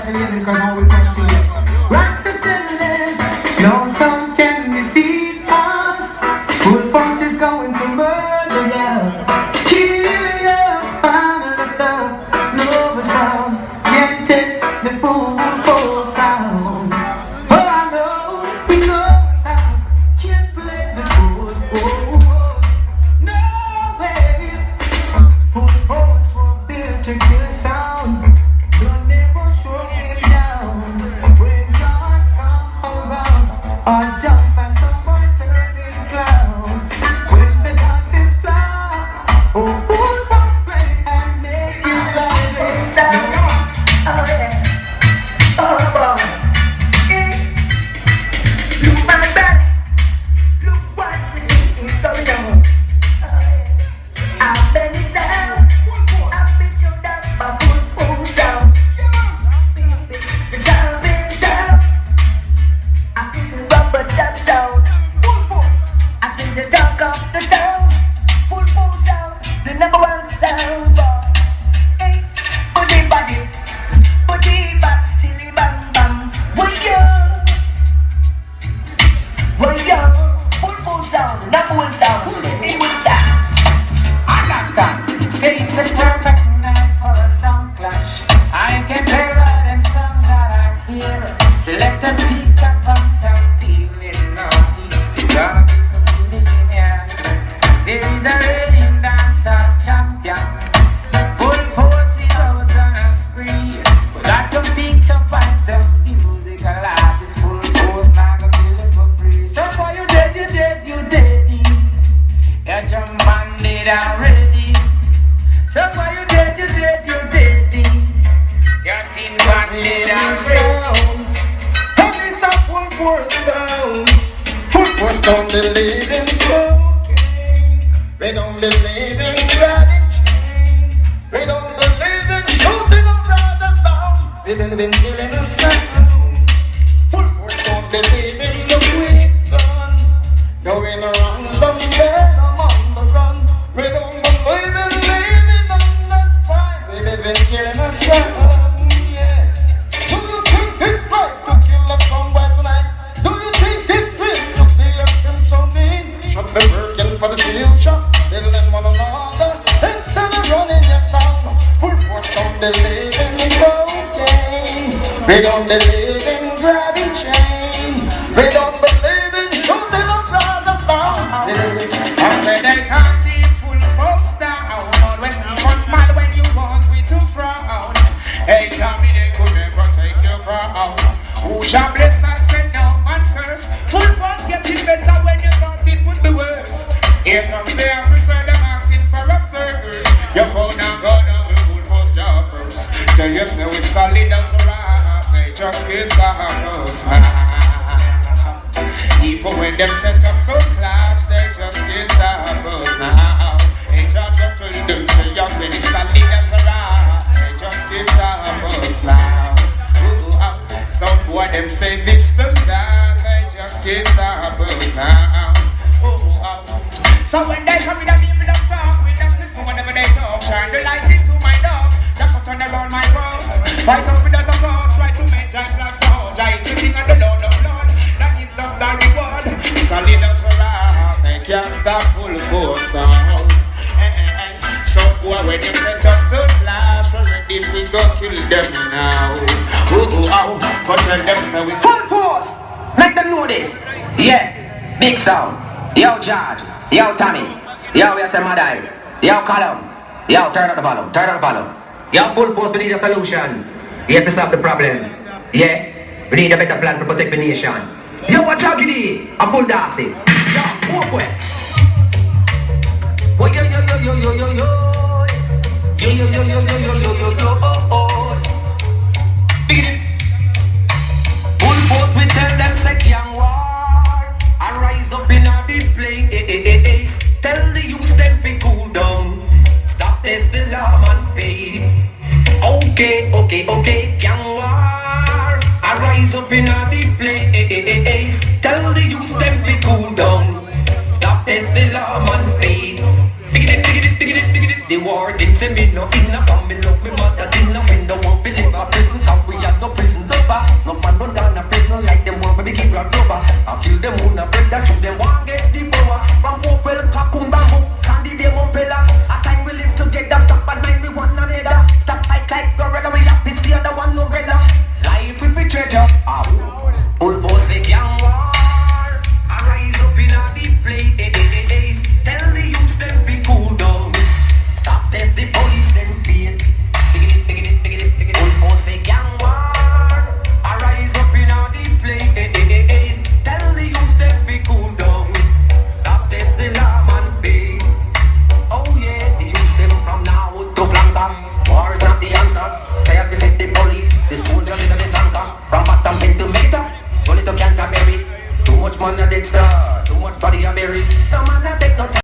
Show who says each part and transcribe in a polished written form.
Speaker 1: to live because how we come to this. Rasta children, no song can defeat us. Full force is going to murder you. Kill your family down. No sound can't taste the full force sound. Oh, I know, we know sound can't play the full force. No way. Full force for beer to kill sound. Don't never show me down. When God come around, or jump and someone turn it clown. When the dance is flat, oh, full force play and make it right. Oh yeah, oh boy. Look my back, look what we is going on. I bend it down, I beat you down, my foot falls down. The jump is down, I feel the rubber touchdown. I feel the dog of the sound, full falls down, the number one sound boy. Hey, body body, body back, silly bam bam. Woyo, full falls down, the number one sound, it was that. Understand? Say it's the perfect night for a sound clash. I can hear all them songs that I hear. Select a speak up and down, feeling naughty. There's gonna be some unity in here. There is a reigning dancer champion. Full force is out on a spree. We got some big to fight the musical artist. Full force now gonna kill it for free. So for you dead, you dead, you dead. You jump and dead already. So for you dead, you dead, you dead. Your team back dead already.
Speaker 2: And it's a full force down. Full force down the living cocaine. We don't believe in gravity. We don't believe in shooting around the town. We believe in killing the sound. Full force don't believe in the quick gun. Going around the bed, I'm on the run. We don't believe in living on that fight. We live in killing the sound. Yeah. Do you think it's right to kill us somewhere tonight? Do you think it's sin to be a crimson mean? Should be working for the future, building one another instead of running your sound. Full force don't believe in cocaine. We don't believe in grabbing chain. We don't believe in shooting around the town.
Speaker 1: I said they can't keep full force down. When someone smile when you want me to frown. Hey, tell me they could never take your crown. Who shall bless us and no one curse? Full force getting better when you thought it would be worse. Here comes the officer, them asking for a search. Your phone and gun and the full force job first. Tell you say we solid as a rock. They just give us. Even when them set up so clash, they just get us now. They just up to them say you're very solid as a rock. They just get us now. Some boy them say this to that. They just get us now. So when they come with a beam with a talk, we just listen whenever they talk. Shine the light into my dog, just put on around my road. Fight us without a cause, try to make just black sword. I ain't sitting on the Lord of Lord, that gives us the reward. Solid as a rock, they can't stop full force sound. So boy when you set up so flash, already we go kill them now. But tell them say we
Speaker 3: full force. Make them know this. Yeah, big sound. Yo Charge. Yo Tommy, yo Yes Madai, yo Column, yo turn up the volume, turn up the volume. Yo full force, we need a solution. You have to solve the problem. Yeah, we need a better plan to protect the nation. Yo what Joggedy, a full Darcy. Yo, walk away. Oh yo yo yo yo yo yo yo. Yo yo yo yo yo yo yo yo yo oh oh. Begin it. Full force, we tell them say young war. I rise up in a the plane. Tell the youth them to cool down. Stop this the alarm and pay. Okay, okay, okay, can war. I rise up in a the place. Tell the youth them to cool down. Stop this the alarm and pay. The war didn't send me no in a bomb. Me love me mother in a window. Won't believe a prison. Cause we are no Head to Meta, roll it to Canterbury. Too much money dead star, too much body a berry. No man